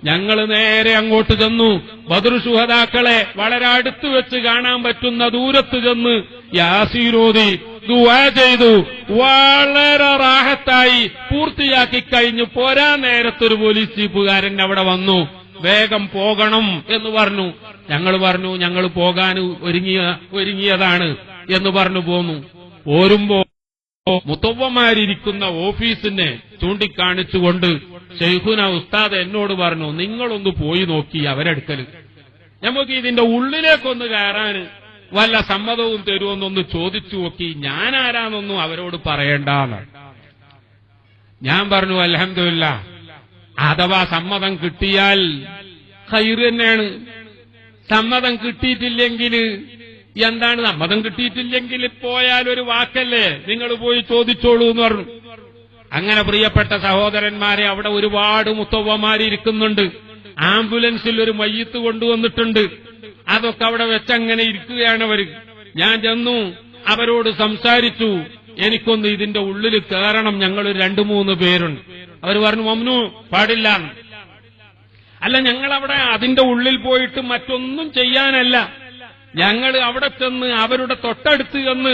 ഞങ്ങൾ നേരെ അങ്ങോട്ട് ചെന്നു. ബദർ ശുഹദാക്കളെ വളരെ അടുത്ത് വെച്ച് കാണാൻ പറ്റുന്ന ദൂരത്ത് ചെന്ന് യാസീനോദി ദുആ ചെയ്തു. വളരെ റാഹത്തായി പൂർത്തിയാക്കി കഴിഞ്ഞു. പോരാ നേരത്തൊരു പോലീസ് ജീപ്പുകാരൻ അവിടെ വന്നു. വേഗം പോകണം എന്ന് പറഞ്ഞു. ഞങ്ങൾ പറഞ്ഞു, ഞങ്ങൾ പോകാൻ ഒരുങ്ങിയതാണ് എന്ന് പറഞ്ഞു പോന്നു. പോരുമ്പോ മുത്തവ്വമാരിയ്ക്കുന്ന ഓഫീസിനെ ചൂണ്ടിക്കാണിച്ചുകൊണ്ട് ശൈഖുന ഉസ്താദ് എന്നോട് പറഞ്ഞു, നിങ്ങളൊന്ന് പോയി നോക്കി അവരെടുക്കല്, നമുക്ക് ഇതിന്റെ ഉള്ളിലേക്കൊന്ന് കയറാൻ വല്ല സമ്മതവും തരുമെന്നൊന്ന് ചോദിച്ചു നോക്കി, ഞാനാരാന്നൊന്നും അവരോട് പറയണ്ടെന്ന്. ഞാൻ പറഞ്ഞു, അൽഹംദുലില്ലാ, അഥവാ സമ്മതം കിട്ടിയാൽ ഖൈർ തന്നെയാണ്. സമ്മതം കിട്ടിയിട്ടില്ലെങ്കിൽ എന്താണ്? സമ്മതം കിട്ടിയിട്ടില്ലെങ്കിൽ പോയാൽ ഒരു വാക്കല്ലേ, നിങ്ങൾ പോയി ചോദിച്ചോളൂ എന്ന് പറഞ്ഞു. അങ്ങനെ പ്രിയപ്പെട്ട സഹോദരന്മാരെ, അവിടെ ഒരുപാട് മുത്തവ്വമാരിയ്ക്കുന്നുണ്ട്. ആംബുലൻസിൽ ഒരു മയ്യിത്ത് കൊണ്ടുവന്നിട്ടുണ്ട്. അതൊക്കെ അവിടെ വെച്ചങ്ങനെ ഇരിക്കുകയാണ് അവർ. ഞാൻ ചെന്നു, അവരോട് സംസാരിച്ചു, എനിക്കൊന്ന് ഇതിന്റെ ഉള്ളിൽ കയറണം, ഞങ്ങൾ 2-3 പേരുണ്ട്. അവർ പറഞ്ഞു, മമ്നു, പാടില്ല. അല്ല, ഞങ്ങളവിടെ അതിന്റെ ഉള്ളിൽ പോയിട്ട് മറ്റൊന്നും ചെയ്യാനല്ല, ഞങ്ങൾ അവിടെ ചെന്ന് അവരുടെ തൊട്ടടുത്ത് ചെന്ന്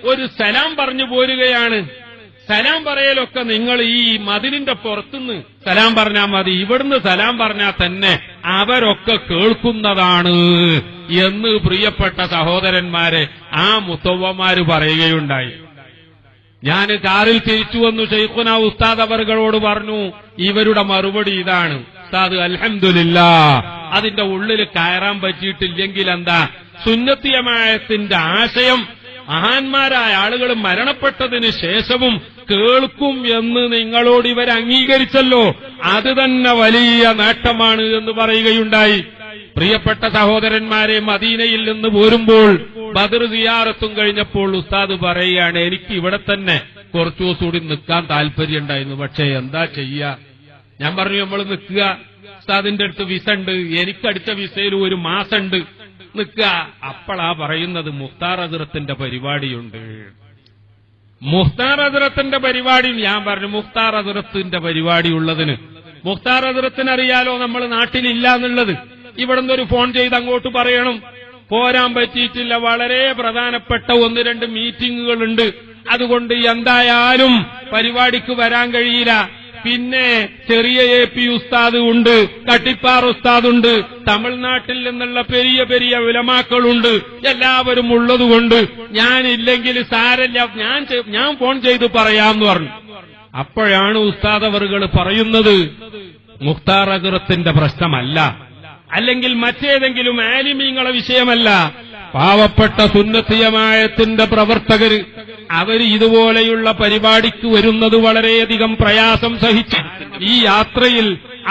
ഒരു സലാം പറഞ്ഞു പോരുകയാണ്. സലാം പറയലൊക്കെ നിങ്ങൾ ഈ മതിലിന്റെ പുറത്തുനിന്ന് സലാം പറഞ്ഞാൽ മതി, ഇവിടുന്ന് സലാം പറഞ്ഞാൽ തന്നെ അവരൊക്കെ കേൾക്കുന്നതാണ് എന്ന് പ്രിയപ്പെട്ട സഹോദരന്മാരെ ആ മുത്തവ്വമാര് പറയുകയുണ്ടായി. ഞാൻ കാറിൽ തിരിച്ചു വന്നു ശൈഖുന ഉസ്താദ് അവർകളോട് പറഞ്ഞു, ഇവരുടെ മറുപടി ഇതാണ്, ഉസ്താദ് അൽഹംദുലില്ലാഹ്, അതിന്റെ ഉള്ളിൽ കയറാൻ പറ്റിയിട്ടില്ലെങ്കിൽ എന്താ, സുന്നത്തി ജമാഅത്തിന്റെ ആശയം മഹാന്മാരായ ആളുകൾ മരണപ്പെട്ടതിന് ശേഷവും കേൾക്കും എന്ന് നിങ്ങളോട് ഇവർ അംഗീകരിച്ചല്ലോ, അത് തന്നെ വലിയ നേട്ടമാണ് എന്ന് പറയുകയുണ്ടായി. പ്രിയപ്പെട്ട സഹോദരന്മാരെ, മദീനയിൽ നിന്ന് പോരുമ്പോൾ ബദർ സിയാറത്തും കഴിഞ്ഞപ്പോൾ ഉസ്താദ് പറയുകയാണ്, എനിക്ക് ഇവിടെ തന്നെ കുറച്ചു ദിവസം കൂടി നിൽക്കാൻ താല്പര്യമുണ്ടായിരുന്നു, പക്ഷേ എന്താ ചെയ്യാ. ഞാൻ പറഞ്ഞു, നമ്മൾ നിൽക്കുക, ഉസ്താദിന്റെ അടുത്ത് വിസ ഉണ്ട്, എനിക്കടിച്ച വിസയിൽ 1 മാസം ഉണ്ട്, നിൽക്കുക. അപ്പോഴാ പറയുന്നത് മുഖ്താർ ഹസ്രത്തിന്റെ പരിപാടിയുണ്ട്. മുഖ്താർ ഹസ്രത്തിന്റെ പരിപാടി. ഞാൻ പറഞ്ഞു, മുഖ്താർ ഹസ്രത്തിന്റെ പരിപാടി ഉള്ളതിന് മുഖ്താർ ഹസ്രത്തിനറിയാലോ നമ്മൾ നാട്ടിലില്ല എന്നുള്ളത്. ഇവിടുന്ന് ഒരു ഫോൺ ചെയ്ത് അങ്ങോട്ട് പറയണം, പോരാൻ പറ്റിയിട്ടില്ല, വളരെ പ്രധാനപ്പെട്ട 1-2 മീറ്റിംഗുകളുണ്ട്, അതുകൊണ്ട് എന്തായാലും പരിപാടിക്ക് വരാൻ കഴിയില്ല. പിന്നെ ചെറിയ AP ഉസ്താദ് ഉണ്ട്, കട്ടിപ്പാർ ഉസ്താദുണ്ട്, തമിഴ്നാട്ടിൽ നിന്നുള്ള പെരിയ പെരിയ ഉലമാക്കളുണ്ട്, എല്ലാവരും ഉള്ളതുകൊണ്ട് ഞാനില്ലെങ്കിൽ സാരല്ല, ഞാൻ ഫോൺ ചെയ്ത് പറയാമെന്ന് പറഞ്ഞു. അപ്പോഴാണ് ഉസ്താദ് അവറുകൾ പറയുന്നത്, മുഖ്താർ ഹസ്രത്തിന്റെ പ്രശ്നമല്ല, അല്ലെങ്കിൽ മറ്റേതെങ്കിലും ആലിമീങ്ങളെ വിഷയമല്ല, പാവപ്പെട്ട സുന്നത്ത് ജമാഅത്തിന്റെ പ്രവർത്തകര് അവര് ഇതുപോലെയുള്ള പരിപാടിക്ക് വരുന്നത് വളരെയധികം പ്രയാസം സഹിച്ച് ഈ യാത്രയിൽ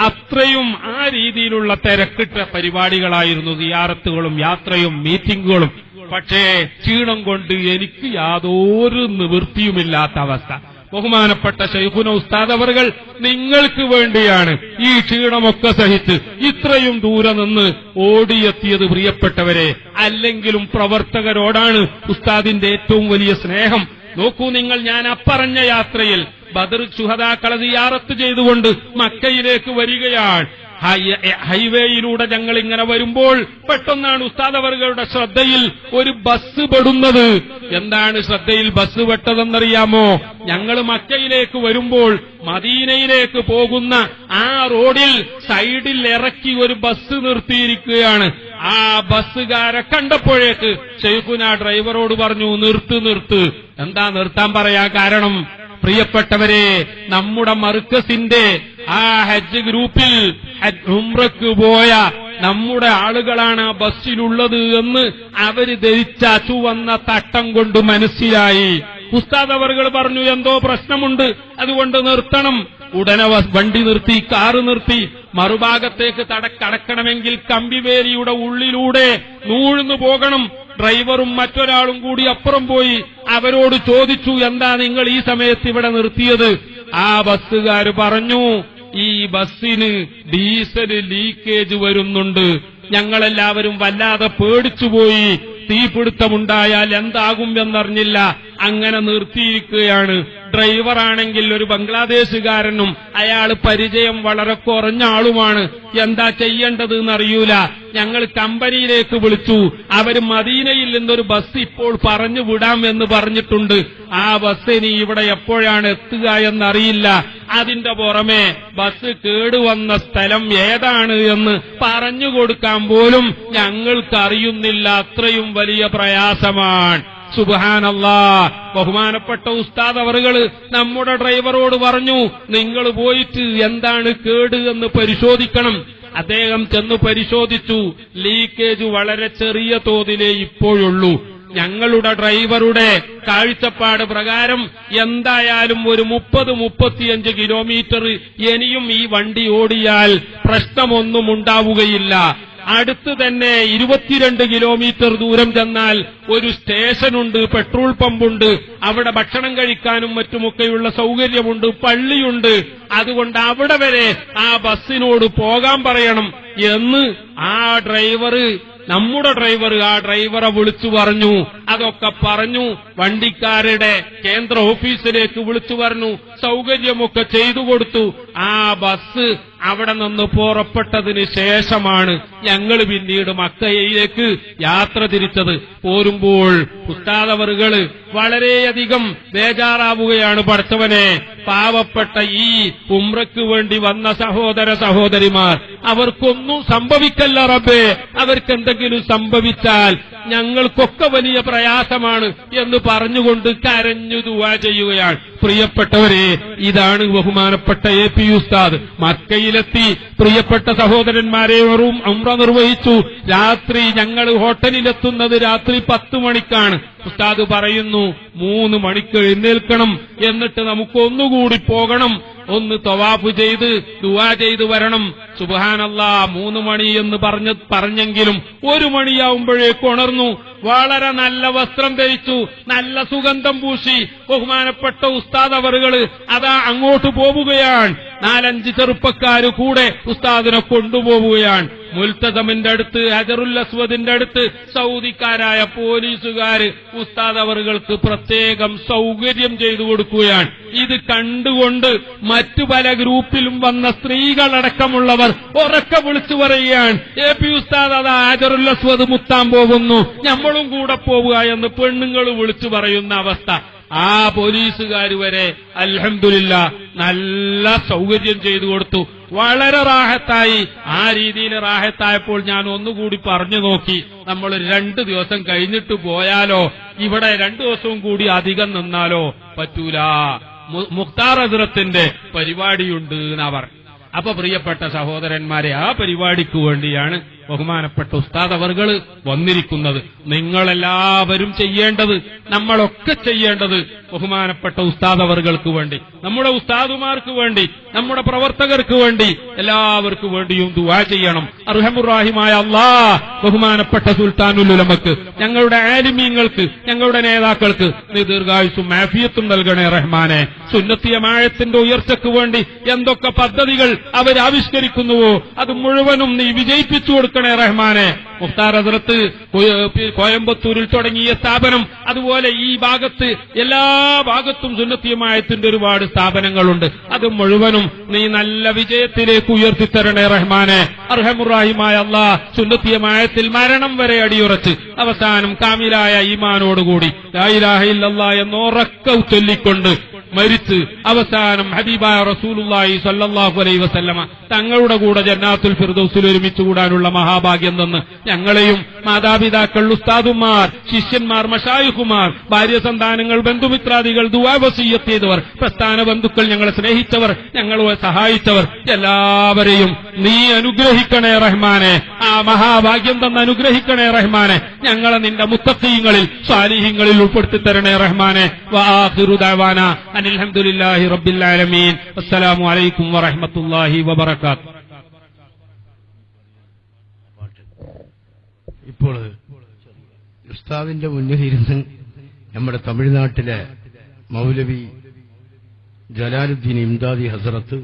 അത്രയും ആ രീതിയിലുള്ള തിരക്കിട്ട പരിപാടികളായിരുന്നു സിയാറത്തുകളും യാത്രയും മീറ്റിംഗുകളും. പക്ഷേ ക്ഷീണം കൊണ്ട് എനിക്ക് യാതൊരു നിവൃത്തിയുമില്ലാത്ത അവസ്ഥ. ബഹുമാനപ്പെട്ട ശൈഖുന ഉസ്താദ് അവറുകൾ നിങ്ങൾക്ക് വേണ്ടിയാണ് ഈ ക്ഷീണമൊക്കെ സഹിച്ച് ഇത്രയും ദൂരെ നിന്ന് ഓടിയെത്തിയത്. പ്രിയപ്പെട്ടവരെ, അല്ലെങ്കിലും പ്രവർത്തകരോടാണ് ഉസ്താദിന്റെ ഏറ്റവും വലിയ സ്നേഹം. നോക്കൂ നിങ്ങൾ, ഞാൻ അപ്പറഞ്ഞ യാത്രയിൽ ബദർ ശുഹദാക്കളെ സിയാറത്ത് ചെയ്തുകൊണ്ട് മക്കയിലേക്ക് വരികയാണ്. ഹൈവേയിലൂടെ ഞങ്ങൾ ഇങ്ങനെ വരുമ്പോൾ പെട്ടെന്നാണ് ഉസ്താദ് അവറുകളുടെ ശ്രദ്ധയിൽ ഒരു ബസ് പെടുന്നത്. എന്താണ് ശ്രദ്ധയിൽ ബസ് പെട്ടതെന്നറിയാമോ? ഞങ്ങൾ മക്കയിലേക്ക് വരുമ്പോൾ മദീനയിലേക്ക് പോകുന്ന ആ റോഡിൽ സൈഡിൽ ഇറക്കി ഒരു ബസ് നിർത്തിയിരിക്കുകയാണ്. ആ ബസ്സുകാരെ കണ്ടപ്പോഴേക്ക് ശൈഖുന ഡ്രൈവറോട് പറഞ്ഞു, നിർത്ത്. എന്താ നിർത്താൻ പറയാ കാരണം? പ്രിയപ്പെട്ടവരെ, നമ്മുടെ മർക്കസിന്റെ ആ ഹജ്ജ് ഗ്രൂപ്പിൽ ഉംറക്ക് പോയ നമ്മുടെ ആളുകളാണ് ആ ബസ്സിലുള്ളത് എന്ന് അവര് ധരിച്ച ചുവന്ന തട്ടം കൊണ്ട് മനസ്സിലായി. ഉസ്താദ് അവറുകൾ പറഞ്ഞു, എന്തോ പ്രശ്നമുണ്ട്, അതുകൊണ്ട് നിർത്തണം. ഉടനെ വണ്ടി നിർത്തി, കാറ് നിർത്തി. മറുഭാഗത്തേക്ക് കടക്കണമെങ്കിൽ കമ്പിവേലിയുടെ ഉള്ളിലൂടെ നൂഴ്ന്നു പോകണം. ഡ്രൈവറും മറ്റൊരാളും കൂടി അപ്പുറം പോയി അവരോട് ചോദിച്ചു, എന്താ നിങ്ങൾ ഈ സമയത്ത് ഇവിടെ നിർത്തിയത്? ആ ബസ്സുകാർ പറഞ്ഞു, ഈ ബസ്സിന് ഡീസൽ ലീക്കേജ് വരുന്നുണ്ട്, ഞങ്ങളെല്ലാവരും വല്ലാതെ പേടിച്ചുപോയി, തീപിടുത്തമുണ്ടായാൽ എന്താകും എന്നറിഞ്ഞില്ല, അങ്ങനെ നിർത്തിയിരിക്കുകയാണ്. ഡ്രൈവറാണെങ്കിൽ ഒരു ബംഗ്ലാദേശുകാരനും, അയാൾ പരിചയം വളരെ കുറഞ്ഞ ആളുമാണ്, എന്താ ചെയ്യേണ്ടത് എന്നറിയൂല. ഞങ്ങൾ കമ്പനിയിലേക്ക് വിളിച്ചു, അവര് മദീനയിൽ നിന്നൊരു ബസ് ഇപ്പോൾ പറഞ്ഞു വിടാം എന്ന് പറഞ്ഞിട്ടുണ്ട്. ആ ബസ് ഇനി ഇവിടെ എപ്പോഴാണ് എത്തുക എന്നറിയില്ല. അതിന്റെ പുറമെ ബസ് കേടുവന്ന സ്ഥലം ഏതാണ് എന്ന് പറഞ്ഞു കൊടുക്കാൻ പോലും ഞങ്ങൾക്കറിയുന്നില്ല. അത്രയും വലിയ പ്രയാസമാണ്. സുബ്ഹാനല്ലാഹ്. ബഹുമാനപ്പെട്ട ഉസ്താദ് അവറുകൾ നമ്മുടെ ഡ്രൈവറോട് പറഞ്ഞു, നിങ്ങൾ പോയിട്ട് എന്താണ് കേട് എന്ന് പരിശോധിക്കണം. അദ്ദേഹം ചെന്ന് പരിശോധിച്ചു. ലീക്കേജ് വളരെ ചെറിയ തോതിലേ ഇപ്പോഴുള്ളൂ. ഞങ്ങളുടെ ഡ്രൈവറുടെ കാഴ്ചപ്പാട് പ്രകാരം എന്തായാലും ഒരു 30-35 കിലോമീറ്റർ ഇനിയും ഈ വണ്ടി ഓടിയാൽ പ്രശ്നമൊന്നും ഉണ്ടാവുകയില്ല. അടുത്ത് തന്നെ 22 കിലോമീറ്റർ ദൂരം ചെന്നാൽ ഒരു സ്റ്റേഷനുണ്ട്, പെട്രോൾ പമ്പുണ്ട്, അവിടെ ഭക്ഷണം കഴിക്കാനും മറ്റുമൊക്കെയുള്ള സൗകര്യമുണ്ട്, പള്ളിയുണ്ട്. അതുകൊണ്ട് അവിടെ വരെ ആ ബസ്സിനോട് പോകാൻ പറയണം എന്ന് ആ നമ്മുടെ ഡ്രൈവർ ആ ഡ്രൈവറെ വിളിച്ചു പറഞ്ഞു. അതൊക്കെ പറഞ്ഞു. വണ്ടിക്കാരുടെ കേന്ദ്ര ഓഫീസിലേക്ക് വിളിച്ചു പറഞ്ഞു, സൗകര്യമൊക്കെ ചെയ്തു കൊടുത്തു. ആ ബസ് അവിടെ നിന്ന് പുറപ്പെട്ടതിന് ശേഷമാണ് ഞങ്ങൾ പിന്നീട് മക്കയിലേക്ക് യാത്ര തിരിച്ചത്. പോരുമ്പോൾ ഉസ്താദ് അവറുകൾ വളരെയധികം ബേജാറാവുകയാണ്. പഠിച്ചവനെ, പാവപ്പെട്ട ഈ ഉംറയ്ക്ക് വേണ്ടി വന്ന സഹോദര സഹോദരിമാർ, അവർക്കൊന്നും സംഭവിക്കല്ല റബ്ബേ. അവർക്കെന്തെങ്കിലും സംഭവിച്ചാൽ ഞങ്ങൾക്കൊക്കെ വലിയ പ്രയാസമാണ് എന്ന് പറഞ്ഞുകൊണ്ട് കരഞ്ഞു ദുആ ചെയ്യുകയാണ്. പ്രിയപ്പെട്ടവരെ, ഇതാണ് ബഹുമാനപ്പെട്ട AP ഉസ്താദ്. മക്കയിലെത്തി പ്രിയപ്പെട്ട സഹോദരന്മാരെ ഉംറ നിർവഹിച്ചു. രാത്രി ഞങ്ങൾ ഹോട്ടലിലെത്തുന്നത് രാത്രി 10 മണിക്കാണ്. ഉസ്താദ് പറയുന്നു 3 മണിക്ക് എഴുന്നേൽക്കണം, എന്നിട്ട് നമുക്ക് ഒന്നുകൂടി പോകണം, ഒന്ന് തവാഫ് ചെയ്ത് ദുആ ചെയ്ത് വരണം. സുബ്ഹാനല്ലാഹ്, 3 മണി എന്ന് പറഞ്ഞെങ്കിലും 1 മണിയാവുമ്പോഴേക്ക് ഉണർന്നു. വളരെ നല്ല വസ്ത്രം ധരിച്ചു, നല്ല സുഗന്ധം പൂശി ബഹുമാനപ്പെട്ട ഉസ്താദ് അവറുകൾ അതാ അങ്ങോട്ട് പോവുകയാണ്. 4-5 ചെറുപ്പക്കാര് കൂടെ ഉസ്താദിനെ കൊണ്ടുപോവുകയാണ്. മുൽത്തസമിന്റെ അടുത്ത്, ഹജറുൽ അസ്വദിന്റെ അടുത്ത് സൗദിക്കാരായ പോലീസുകാര് ഉസ്താദ് അവറുകൾക്ക് പ്രത്യേകം സൗകര്യം ചെയ്തു കൊടുക്കുകയാണ്. ഇത് കണ്ടുകൊണ്ട് മറ്റു പല ഗ്രൂപ്പിലും വന്ന സ്ത്രീകളടക്കമുള്ളവർ ഉറക്കെ വിളിച്ചു പറയുകയാണ്, AP ഉസ്താദ് അതാ ഹജറുൽ അസ്വദ് മുത്താൻ പോകുന്നു, നമ്മളും കൂടെ പോവുക എന്ന് പെണ്ണുങ്ങൾ വിളിച്ചു പറയുന്ന അവസ്ഥ. ആ പോലീസുകാർ വരെ അൽഹംദുലില്ലാഹ് നല്ല സൗകര്യം ചെയ്തു കൊടുത്തു. വളരെ റാഹത്തായി. ആ രീതിയിൽ റാഹത്തായപ്പോൾ ഞാൻ ഒന്നുകൂടി പറഞ്ഞു നോക്കി, നമ്മൾ 2 ദിവസം കഴിഞ്ഞിട്ട് പോയാലോ, ഇവിടെ 2 ദിവസവും കൂടി അധികം നിന്നാലോ? പറ്റൂല. മുഖ്താർ ഹസ്രത്തിന്റെ പരിപാടിയുണ്ട് എന്നാ പറഞ്ഞു. അപ്പൊ പ്രിയപ്പെട്ട സഹോദരന്മാരെ, ആ പരിപാടിക്ക് വേണ്ടിയാണ് ബഹുമാനപ്പെട്ട ഉസ്താദ് അവർകൾ വന്നിരിക്കുന്നത്. നിങ്ങളെല്ലാവരും ചെയ്യേണ്ടത്, നമ്മളൊക്കെ ചെയ്യേണ്ടത് ബഹുമാനപ്പെട്ട ഉസ്താദ് അവർകൾക്ക് വേണ്ടി, നമ്മുടെ ഉസ്താദുമാർക്ക് വേണ്ടി, നമ്മുടെ പ്രവർത്തകർക്ക് വേണ്ടി, എല്ലാവർക്കും വേണ്ടിയും ദുആ ചെയ്യണം. അർഹമുറാഹിമായ അല്ലാഹ് ബഹുമാനപ്പെട്ട സുൽത്താനുൽ ഉലമക്ക്, ഞങ്ങളുടെ ആലിമീങ്ങൾക്ക്, ഞങ്ങളുടെ നേതാക്കൾക്ക് നീ ദീർഘായുസ്സും ആഫിയത്തും നൽകണേ റഹ്മാനെ. സുന്നത്തി ജമാഅത്തിന്റെ ഉയർച്ചയ്ക്ക് വേണ്ടി എന്തൊക്കെ പദ്ധതികൾ അവർ ആവിഷ്കരിക്കുന്നുവോ അത് മുഴുവനും നീ വിജയിപ്പിച്ചു കൊടുക്കണേ റഹ്മാനെ. മുഖ്താർ ഹസ്രത്ത് കോയമ്പത്തൂരിൽ തുടങ്ങിയ സ്ഥാപനം, അതുപോലെ ഈ ഭാഗത്ത് എല്ലാ ഭാഗത്തും സുന്നത്തി ജമാഅത്തിന്റെ ഒരുപാട് സ്ഥാപനങ്ങളുണ്ട്. അത് മുഴുവനും നീ നല്ല വിജയത്തിലേക്ക് ഉയർത്തിത്തരണേ റഹ്മാനെ. അർഹമുറാഹിമായ അല്ലാഹ് സുന്നത്തി ജമാഅത്തിൽ മരണം വരെ അടിയുറച്ച് അവസാനം കാമിലായ ഈമാനോടുകൂടി ലാ ഇലാഹ ഇല്ലല്ലാഹ് എന്നോറക്കെ ചൊല്ലിക്കൊണ്ട് മരിച്ച് അവസാനം ഹബീബായ റസൂലുള്ളാഹി സ്വല്ലല്ലാഹു അലൈഹി വസല്ലമ തങ്ങളുടെ കൂടെ ജന്നാത്തുൽ ഫിർദൗസിൽ ഒരുമിച്ച് കൂടാനുള്ള മഹാഭാഗ്യം തന്ന് ഞങ്ങളെയും മാതാപിതാക്കൾ, ഉസ്താദുമാർ, ശിഷ്യന്മാർ, മശായിഖുമാർ, ഭാര്യ സന്താനങ്ങൾ, ബന്ധുമിത്രാദികൾ, ദുആ വസിയ്യത്ത് ചെയ്തവർ, പ്രസ്ഥാന ബന്ധുക്കൾ, ഞങ്ങളെ സ്നേഹിച്ചവർ, ഞങ്ങളെ സഹായിച്ചവർ എല്ലാവരെയും നീ അനുഗ്രഹിക്കണേ റഹ്മാനെ. ആ മഹാഭാഗ്യം തന്ന് അനുഗ്രഹിക്കണേ റഹ്മാനെ. ഞങ്ങളെ നിന്റെ മുത്തഖീങ്ങളിൽ സാലിഹീങ്ങളിൽ ഉൾപ്പെടുത്തി തരണേ റഹ്മാനെ. വആഖിറു ദഅവാനാ അൽഹംദുലില്ലാഹി റബ്ബിൽ ആലമീൻ. അസ്സലാമു അലൈക്കും വറഹ്മത്തുള്ളാഹി വബറകാതുഹു. ഇപ്പോൾ ഉസ്താദിന്റെ മുന്നിലിരുന്ന് നമ്മുടെ തമിഴ്നാട്ടിലെ മൗലവി ജലാലുദ്ദീൻ ഇംദാദി ഹസ്രത്ത്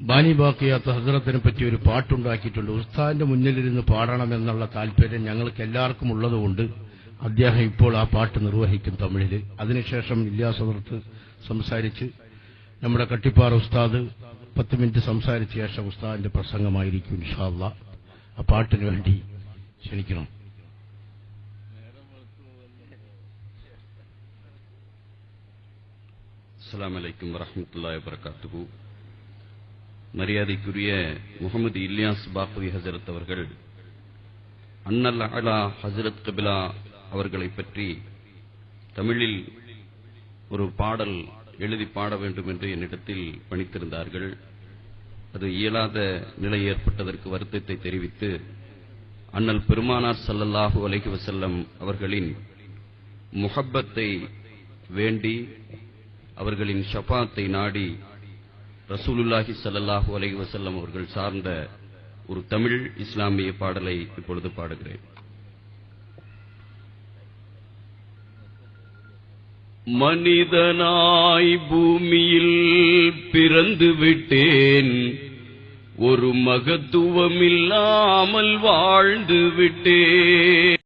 ബാനി ബാക്കിയാത്ത ഹസ്രത്തിനെ പറ്റി ഒരു പാട്ടുണ്ടാക്കിയിട്ടുണ്ട്. ഉസ്താദിന്റെ മുന്നിലിരുന്ന് പാടണമെന്നുള്ള താല്പര്യം ഞങ്ങൾക്ക് എല്ലാവർക്കും ഉള്ളതുകൊണ്ട് അദ്ദേഹം ഇപ്പോൾ ആ പാട്ട് നിർവഹിക്കും തമിഴിൽ. അതിനുശേഷം ഇല്യാസ് ഹസ്രത്ത് സംസാരിച്ച് നമ്മുടെ കട്ടിപ്പാറ ഉസ്താദ് 10 മിനിറ്റ് സംസാരിച്ച ശേഷം ഉസ്താദിന്റെ പ്രസംഗമായിരിക്കും ഇൻഷാ അല്ലാഹ്. ആ പാട്ടിന് വേണ്ടി ക്ഷണിക്കണം. அஸ்ஸலாமு அலைக்கும் வரஹ்மத்துல்லாஹி வபரகாத்துஹு. மரியாதைக்குரிய முகமது இல்யாஸ் பாக்வி ஹஜரத் அவர்கள் அன்னல் அலா ஹஜரத் கபிலா அவர்களை பற்றி தமிழில் ஒரு பாடல் எழுதி பாட வேண்டும் என்று என்னிடத்தில் பணித்திருந்தார்கள். அது இயலாத நிலை ஏற்பட்டதற்கு வருத்தத்தை தெரிவித்து அண்ணல் பெருமானார் ஸல்லல்லாஹு அலைஹி வஸல்லம் அவர்களின் முஹப்பத்தை வேண்டி அவர்களின் ஷஃபாத்தை நாடி ரசூலுல்லாஹி ஸல்லல்லாஹு அலைஹி வஸல்லம் அவர்கள் சார்ந்த ஒரு தமிழ் இஸ்லாமிய பாடலை இப்பொழுது பாடுகிறேன். மனிதனாய் பூமியில் பிறந்து விட்டேன், ஒரு மகத்துவமில்லாமல் வாழ்ந்து விட்டேன்.